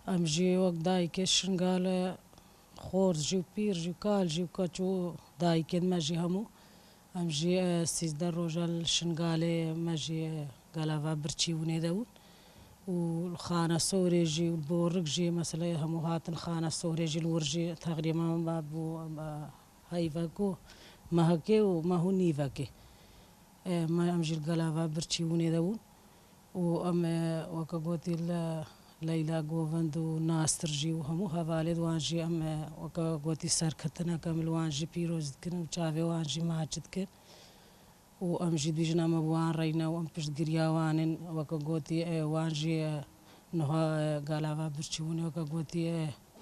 ام جی وەک دایکێ شنگالە خۆرژی و پیرژی و کالژی و کەچ و دایکێت مەژی هەموو ئەمژی 13 ڕۆژە شنگالێ مەژی گەلاڤا برچی بوونێ دەبوون و خانە سۆرێژی و بۆڕکژی مەسلەی هەموو هاتن خانە سۆرێژی ورژی تەقریبا بوو هەیڤەک و مەهەکێ و مەهو نیڤەکێ ئەمژی گەلاڤا برچی بوونێ دەبوون و ئەم وەکە گوتی لە لەیلا گۆڤند و ناسترژی و هەموو هەڤالێت وانژی ئەم وەکە گوتی سەرکەتنەکەم وانژی پیرۆزتکردن و چاوێ وانژی ماچت کرد و ئەمژی دوژن ئەمە بوان ڕێینەوە ئەم پشت گریاوانن وەکە گوتی وانژی نها گالاڤا برچی بوونێ وەکە گوتی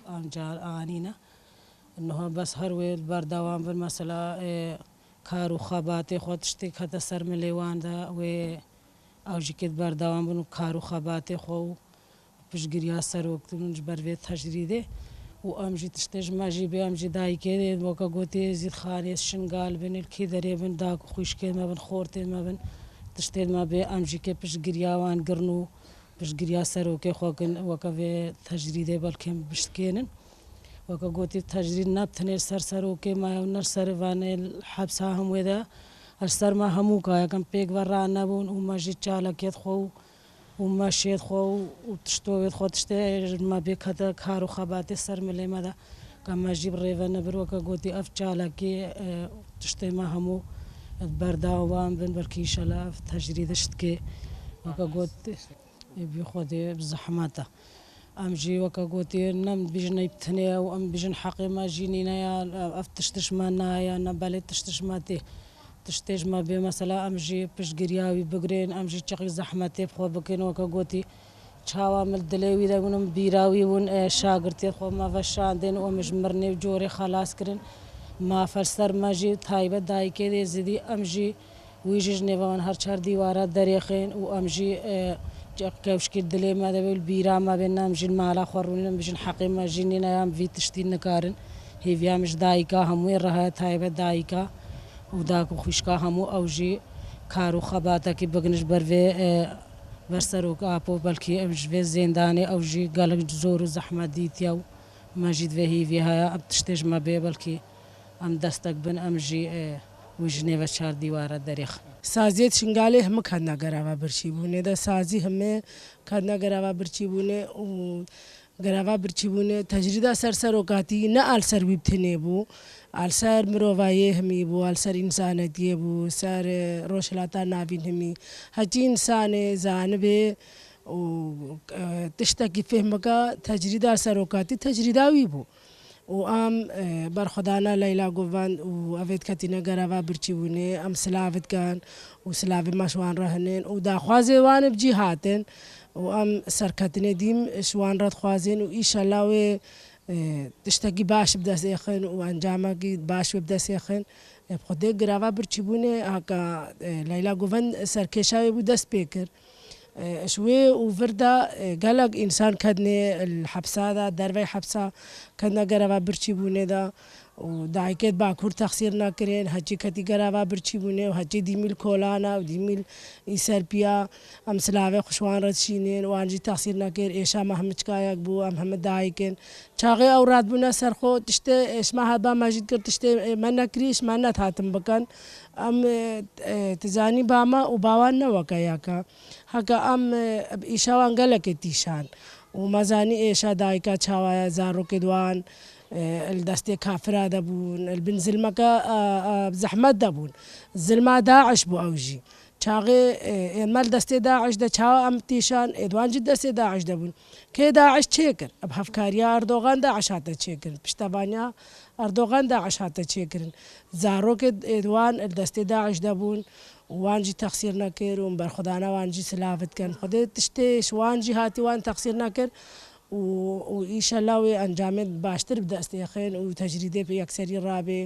ئەمجار ئانینە نها بەس هەروێ بەردەوام بن مەسەلا کار و خەباتێ خۆت شتێک هەتە سەر ملێواندا وێ ئەوژی کرد بەردەوام بن و کار و خەباتێ خۆ و پشتگirیا سەرۆکتنش بەرێت تەژریدێ و ئەمژی تشتێژ مەژی بێ ئەمژی دایکێ وەکە گوتێ زیدخانێت شنگال بنێت کی دەرێ بن داک و خوشکێ مەبن خۆرتێ مەبن تشتێت مە بێ ئەمژی کێ پشتگریاوان گرن و پشتگirیا سەرۆکێ خۆکن وەکە بێ تەژریدێ بەڵکێم بشتکێنن وەکە گوتی تەژرید نەبتنێت سەر سەرۆکێ مایە و نەر سەرڤانێ حەبسا هەموێدا هەر سەرما هەموو کایەکەم پێک بەڕان نەبوون و مەژی چالەکێت خۆ و مەشێت خۆ و تشتۆوێت خۆ تشتێ مە بێ کەتە کار و خەباتێ سەر ملێمەدا کە مەژی بڕێڤە نەبرۆکە گوتی ئەف چالەکێ تشتێمە هەموو بەرداوام بن بەرکیشەلا تەژریدە شتکێ وەکە گوت بی خۆدێ زەحمەتە ئەمژی وەکە گوتی نەم بژنەی بتنێ و ئەم بژن حەقی مەژینی نەیە ئەف تشتشمە نایە نەبەلێت تشتشمە تێ تشتێژمە بێ مەسەلا ئەمژی پشتگیریاوی بگرێن ئەمژی چقی زەحمەتێ بخۆ بکەنەوەکە گوتی چاوا مل دلێوی دەبوونم بیراوی بوون شاگرتێ خۆ مەڤە شاندێن و ئەمژ مرنێ و جۆرێ خەلاسکردن مافەر سەر مەژی تایبەت دایکێ دێ زیدی ئەمژی ویژیش نێڤەوان هەر چار دیوارە دەرێخێن و ئەمژی کەوشکی دلێ مە دەبێت بیرامە بێن نامژین مالا خۆڕوونم بژین حەقی مەژینی نەیان ڤی تشتی نەکارن هێڤیامش دایکا هەمووی ڕەهەیە تایبەت دایکا و داک و خوشکا هەموو ئەوژی کار و خەباتەکی بگنش بەرێ بەرسەرۆک ئاپۆ بەلکی ئەوژ بێ زێندانێ ئەوژی گەلک زۆر و زەحمەت دیتە و مەژید بێ هیڤی هەیە ئەم تشتێژمە بێ بەلکی ئەم دەستەک بن ئەمژی وژنێ بە چار دیوارە دەرێخ سازیت شنگالێ هەموو کاتناگەراوە برچی بوونێ دە سازی هەمێ کاتناگەراوە برچی بوونێ و گەراوە برچی بوونێ تەجریدا سەر سەرۆکاتی نە ئالسەروی بتنێ بوو ئالسەر مرۆڤایە هەمی بوو ئالسەر ئینسانەتیە بوو سەر ڕۆژهڵاتان ناوین هەمی هەچی ئینسانێ زانبێ و تشتێکی فێمەکە تەجریدا سەرۆکاتی تەجریداوی بوو و ئەم بەرخۆدانە لەیلا گۆڤاند و ئەڤێت کەتینە گەراوە برچی بوونێ ئەم سلااوتکان و سلااوی مەشوان ڕەهنێن و داخوازێوانە بجی هاتن و ئەم سەرکەتنێ دیم شوان ڕەتخوازێن و ئیشەلاوێ تشتێکی باش بدەسێخن و ئەنجامەکی باش بدەسێخن خودێ گراوە برچی بوونێ ئاکە لەیلا گۆڤاند سەرکێشاوی بوو دەست پێ کرد شوێ و ڤردا گەلک ئینسان کەدنێ حەبسادا دەرڤەی حەبسا کەدنە گەراوە برچی بوونێدا و دایکێت باکوور تەخسیر نەکرێن هەچی کەتی گەراوە برچی بوونێ و هەچی دیمیل کۆلانە و دیمیل ئیسەرپیا ئەم سلااوێ خوشوان ڕەتشینێن وانجی تەخسیر نەکرد ئێشا مەحمچکایەک بوو ئەم هەمە دایکن چاغێ ئەو ڕادبوونە سەرخۆ تشتێ ئێشما هەبا مەژید کرد تشتێ مە نەکریش مە نەت هاتم بکەن ئەم تزانی بامە و باوان نەوەکە یاکە هەکە ئەم ئیشاوان گەلەکە تیشان و مەزانی ئێشا دایکە چاوایە زارۆکێ دوان دەستێ کافرا دەبوون بن زلمەکە زەحمەت دەبوون زلما داعش بوو ئەوژی چاغێ ئێمەل دەستێ داعش دە چاوە ئەم تیشان ئێدوانجی دەستێ داعش دەبوون کێ داعش چێکرد ئەم هەفکاریە ئەردۆغان داعش هاتە چێکرد پشتەبانیا ئەردۆغان داعش هاتە چێکردن زارۆکێ ئێدوان دەستێ داعش دەبوون وانجی تەخسیر نەکرد و بەرخۆدانە وانجی سلااوتکەن خودێ تشتێش وانجی هاتی وان تەخسیر نەکرد و ئیشەلاوێ ئەنجامێت باشتر بدەستێخێن و تەجریدێ پێ یەکسەری ڕابێ